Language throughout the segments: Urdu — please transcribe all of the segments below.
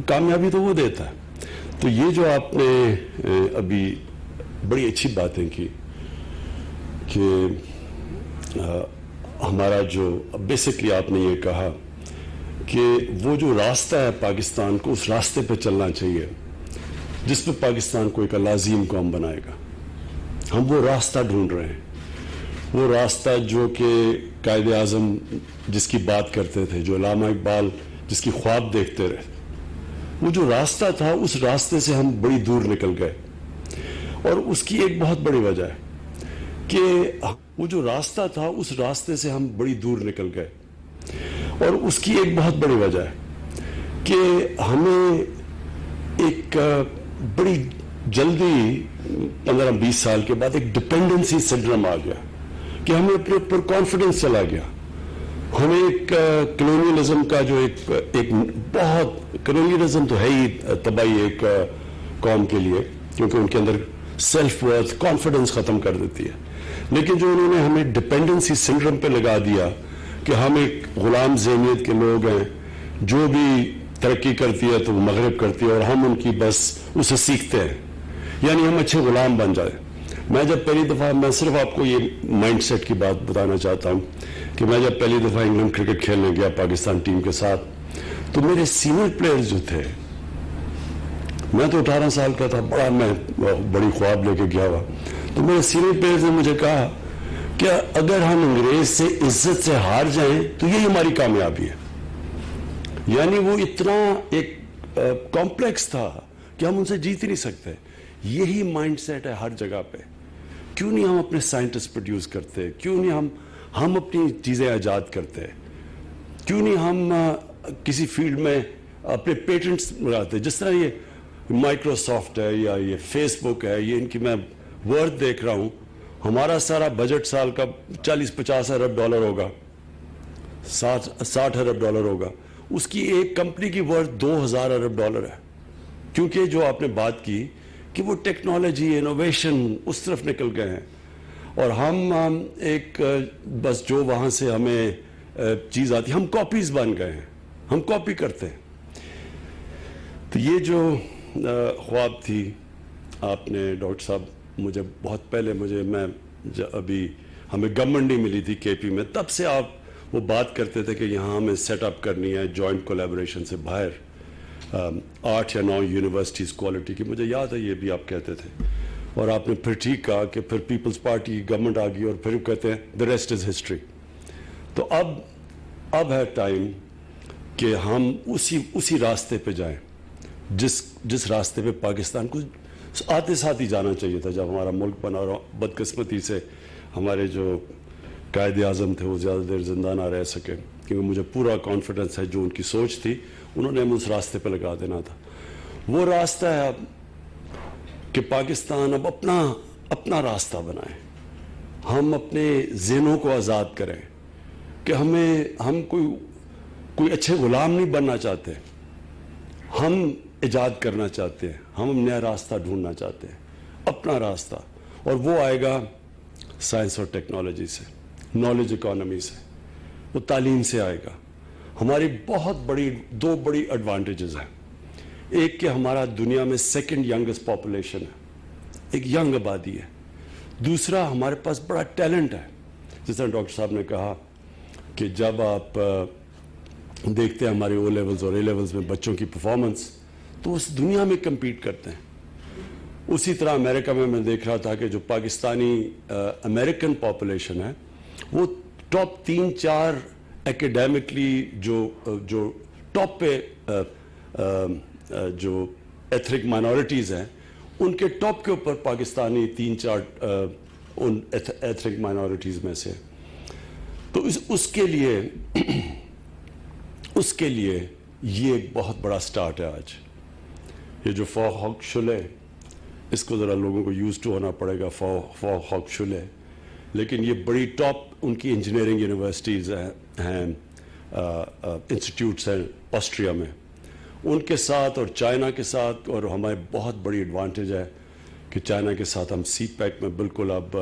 کامیابی تو وہ دیتا ہے. تو یہ جو آپ نے ابھی بڑی اچھی باتیں کی کہ ہمارا جو بیسکلی آپ نے یہ کہا کہ وہ جو راستہ ہے پاکستان کو، اس راستے پہ چلنا چاہیے جس پہ پاکستان کو ایک لازم قوم بنائے گا. ہم وہ راستہ ڈھونڈ رہے ہیں، وہ راستہ جو کہ قائد اعظم جس کی بات کرتے تھے، جو علامہ اقبال جس کی خواب دیکھتے رہے، وہ جو راستہ تھا اس راستے سے ہم بڑی دور نکل گئے. اور اس کی ایک بہت بڑی وجہ ہے کہ وہ جو راستہ تھا اس راستے سے ہم بڑی دور نکل گئے. اور اس کی ایک بہت بڑی وجہ ہے کہ ہمیں ایک بڑی جلدی 15-20 سال کے بعد ایک ڈپینڈنسی سنڈرم آ گیا کہ ہمیں اپنے اوپر کانفیڈنس چلا گیا. ہمیں ایک کلونیلزم کا جو ایک بہت کلونیلزم تو ہے ہی تباہی ایک قوم کے لیے، کیونکہ ان کے اندر سیلف ورتھ کانفیڈنس ختم کر دیتی ہے. لیکن جو انہوں نے ہمیں ڈپینڈنسی سنڈرم پہ لگا دیا کہ ہم ایک غلام ذہنیت کے لوگ ہیں، جو بھی ترقی کرتی ہے تو وہ مغرب کرتی ہے اور ہم ان کی بس اسے سیکھتے ہیں، یعنی ہم اچھے غلام بن جائیں. میں جب پہلی دفعہ، میں صرف آپ کو یہ مائنڈ سیٹ کی بات بتانا چاہتا ہوں کہ میں جب پہلی دفعہ انگلینڈ کرکٹ کھیلنے گیا پاکستان ٹیم کے ساتھ، تو میرے سینئر پلیئرز جو تھے، میں تو 18 سال کا تھا، میں بڑی خواب لے کے گیا ہوا، تو میرے سینئر پلیئرز نے مجھے کہا کہ اگر ہم انگریز سے عزت سے ہار جائیں تو یہی ہماری کامیابی ہے. یعنی وہ اتنا ایک کمپلیکس تھا کہ ہم ان سے جیت ہی نہیں سکتے. یہی مائنڈ سیٹ ہے ہر جگہ پہ. کیوں نہیں ہم اپنے سائنٹسٹ پروڈیوس کرتے؟ کیوں نہیں ہم اپنی چیزیں ایجاد کرتے؟ کیوں نہیں ہم کسی فیلڈ میں اپنے پیٹنٹس لگاتے؟ جس طرح یہ مائکروسافٹ ہے یا یہ فیس بک ہے، یہ ان کی میں ورتھ دیکھ رہا ہوں، ہمارا سارا بجٹ سال کا 40-50 ارب ڈالر ہوگا، 60 ارب ڈالر ہوگا. اس کی ایک کمپنی کی ورتھ 2000 ارب ڈالر ہے. کیونکہ جو آپ نے بات کی کہ وہ ٹیکنالوجی انوویشن اس طرف نکل گئے ہیں، اور ہم ایک بس جو وہاں سے ہمیں چیز آتی، ہم کاپیز بن گئے ہیں، ہم کاپی کرتے ہیں. تو یہ جو خواب تھی آپ نے ڈاکٹر صاحب، مجھے بہت پہلے میں ابھی ہمیں گورنمنٹ نہیں ملی تھی کے پی میں، تب سے آپ وہ بات کرتے تھے کہ یہاں ہمیں سیٹ اپ کرنی ہے جوائنٹ کولیبوریشن سے باہر 8 یا 9 یونیورسٹیز کوالٹی کی. مجھے یاد ہے یہ بھی آپ کہتے تھے، اور آپ نے پھر ٹھیک کہا کہ پھر پیپلز پارٹی کی گورنمنٹ آ گئی اور پھر کہتے ہیں the rest is history. تو اب ہے ٹائم کہ ہم اسی راستے پہ جائیں جس راستے پہ پاکستان کو آتے ساتھ ہی جانا چاہیے تھا جب ہمارا ملک بنا. اور بدقسمتی سے ہمارے جو قائد اعظم تھے وہ زیادہ دیر زندہ نہ رہ سکے، کیونکہ مجھے پورا کانفیڈنس ہے جو ان کی سوچ تھی انہوں نے ہمیں اس راستے پہ لگا دینا تھا. وہ راستہ ہے اب کہ پاکستان اب اپنا راستہ بنائے، ہم اپنے ذہنوں کو آزاد کریں کہ ہم کوئی اچھے غلام نہیں بننا چاہتے، ہم ایجاد کرنا چاہتے ہیں، ہم نیا راستہ ڈھونڈنا چاہتے ہیں، اپنا راستہ. اور وہ آئے گا سائنس اور ٹیکنالوجی سے، نالج اکانومی سے، وہ تعلیم سے آئے گا. ہماری دو بڑی ایڈوانٹیجز ہیں. ایک کہ ہمارا دنیا میں سیکنڈ ینگسٹ پاپولیشن ہے، ایک ینگ آبادی ہے. دوسرا ہمارے پاس بڑا ٹیلنٹ ہے. جس طرح ڈاکٹر صاحب نے کہا کہ جب آپ دیکھتے ہیں ہمارے او لیولز اور اے لیولز میں بچوں کی پرفارمنس، تو اس دنیا میں کمپیٹ کرتے ہیں. اسی طرح امریکہ میں دیکھ رہا تھا کہ جو پاکستانی امریکن پاپولیشن ہے وہ ٹاپ 3-4 ایکیڈیمکلی جو ٹاپ پہ جو ایتھنک مائنورٹیز ہیں ان کے ٹاپ کے اوپر پاکستانی 3-4 ان ایتھنک مائنورٹیز میں سے. تو اس کے لیے یہ ایک بہت بڑا سٹارٹ ہے. آج یہ جو فوقشلے، اس کو ذرا لوگوں کو یوز ٹو ہونا پڑے گا، فوقشلے، لیکن یہ بڑی ٹاپ ان کی انجینئرنگ یونیورسٹیز ہیں، انسٹیٹیوٹس ہیں آسٹریا میں، ان کے ساتھ اور چائنا کے ساتھ. اور ہمارے بہت بڑی ایڈوانٹیج ہے کہ چائنا کے ساتھ ہم سی پیک میں بالکل اب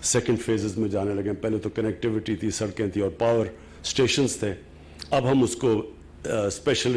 سیکنڈ فیزز میں جانے لگے. پہلے تو کنیکٹیوٹی تھی، سڑکیں تھیں اور پاور اسٹیشنز تھے، اب ہم اس کو special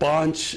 5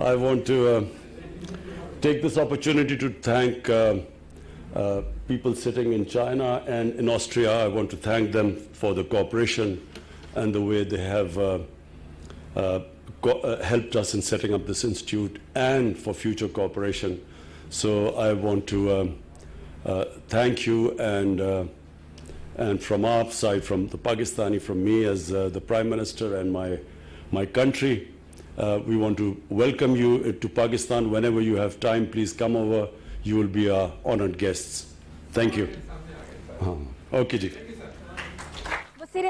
I want to take this opportunity to thank people sitting in China and in Austria. I want to thank them for the cooperation and the way they have helped us in setting up this institute, and for future cooperation. So I want to thank you, and and from our side, from the Pakistani, from me as the Prime Minister and my country, we want to welcome you to Pakistan. Whenever you have time, please come over. You will be our honored guests. Thank you. Okay, ji. وزیر